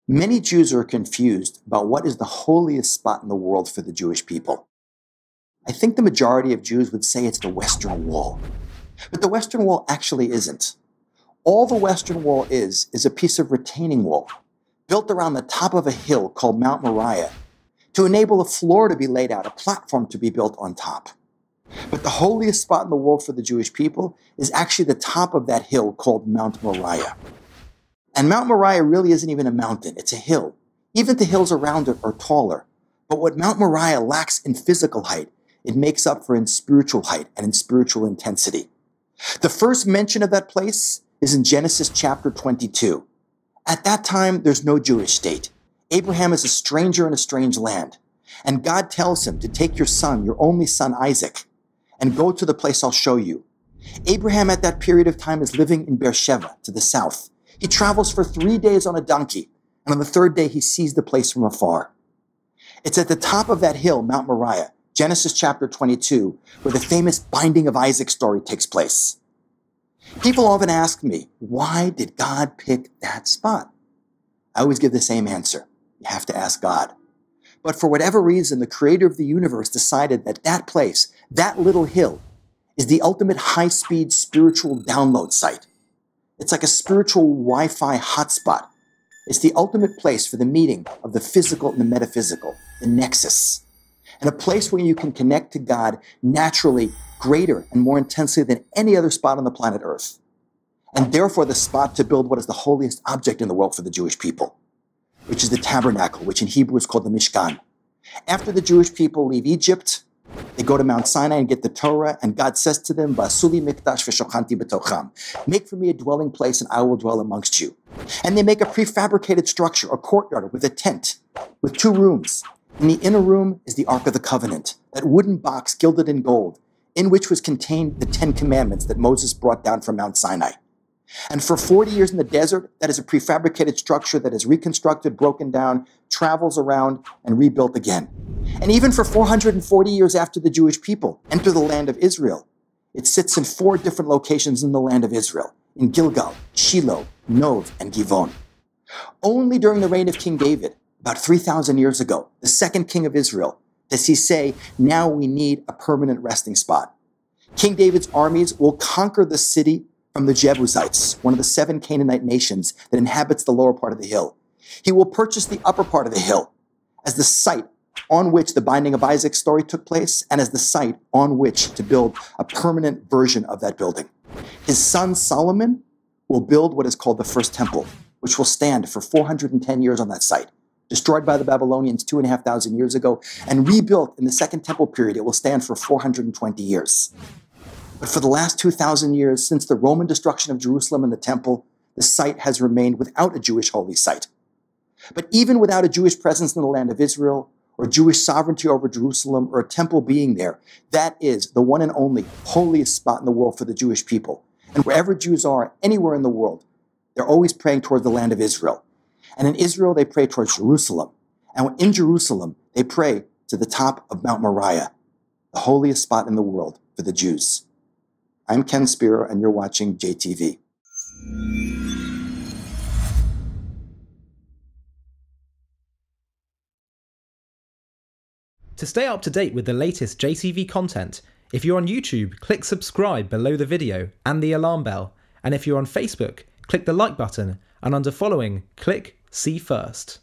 Many Jews are confused about what is the holiest spot in the world for the Jewish people. I think the majority of Jews would say it's the Western Wall. But the Western Wall actually isn't. All the Western Wall is a piece of retaining wall built around the top of a hill called Mount MORIAH to enable a floor to be laid out, a platform to be built on top. But the holiest spot in the world for the Jewish people is actually the top of that hill called Mount MORIAH. And Mount MORIAH really isn't even a mountain, it's a hill. Even the hills around it are taller. But what Mount MORIAH lacks in physical height, it makes up for in spiritual height and in spiritual intensity. The first mention of that place is in Genesis chapter 22. At that time, there's no Jewish state. Abraham is a stranger in a strange land. And God tells him to take your son, your only son Isaac, and go to the place I'll show you. Abraham at that period of time is living in Beersheba to the south. He travels for 3 days on a donkey, and on the third day he sees the place from afar. It's at the top of that hill, Mount MORIAH, Genesis chapter 22, where the famous binding of Isaac story takes place. People often ask me, why did God pick that spot? I always give the same answer. You have to ask God. But for whatever reason, the creator of the universe decided that that place, that little hill, is the ultimate high-speed spiritual download site. It's like a spiritual Wi-Fi hotspot. It's the ultimate place for the meeting of the physical and the metaphysical, the nexus, and a place where you can connect to God naturally, greater and more intensely than any other spot on the planet Earth. And therefore the spot to build what is the holiest object in the world for the Jewish people, which is the tabernacle, which in Hebrew is called the Mishkan. After the Jewish people leave Egypt, they go to Mount Sinai and get the Torah, and God says to them, "V'asuli mikdash v'shochanti b'tocham." Make for me a dwelling place, and I will dwell amongst you. And they make a prefabricated structure, a courtyard with a tent, with 2 rooms. In the inner room is the Ark of the Covenant, that wooden box gilded in gold, in which was contained the 10 Commandments that Moses brought down from Mount Sinai. And for 40 years in the desert, that is a prefabricated structure that is reconstructed, broken down, travels around, and rebuilt again. And even for 440 years after the Jewish people enter the land of Israel, it sits in 4 different locations in the land of Israel, in Gilgal, Shiloh, Nov, and Givon. Only during the reign of King David, about 3,000 years ago, the second king of Israel, does he say, now we need a permanent resting spot. King David's armies will conquer the city from the Jebusites, one of the 7 Canaanite nations that inhabits the lower part of the hill. He will purchase the upper part of the hill as the site on which the binding of Isaac's story took place and as the site on which to build a permanent version of that building. His son Solomon will build what is called the first temple, which will stand for 410 years on that site. Destroyed by the Babylonians 2,500 years ago and rebuilt in the Second Temple period, it will stand for 420 years. But for the last 2,000 years, since the Roman destruction of Jerusalem and the temple, the site has remained without a Jewish holy site. But even without a Jewish presence in the land of Israel, or Jewish sovereignty over Jerusalem, or a temple being there, that is the one and only holiest spot in the world for the Jewish people. And wherever Jews are, anywhere in the world, they're always praying towards the land of Israel. And in Israel, they pray towards Jerusalem. And in Jerusalem, they pray to the top of Mount MORIAH, the holiest spot in the world for the Jews. I'm Ken Spiro, and you're watching JTV. To stay up to date with the latest JTV content, if you're on YouTube, click subscribe below the video and the alarm bell. And if you're on Facebook, click the like button, and under following, click see first.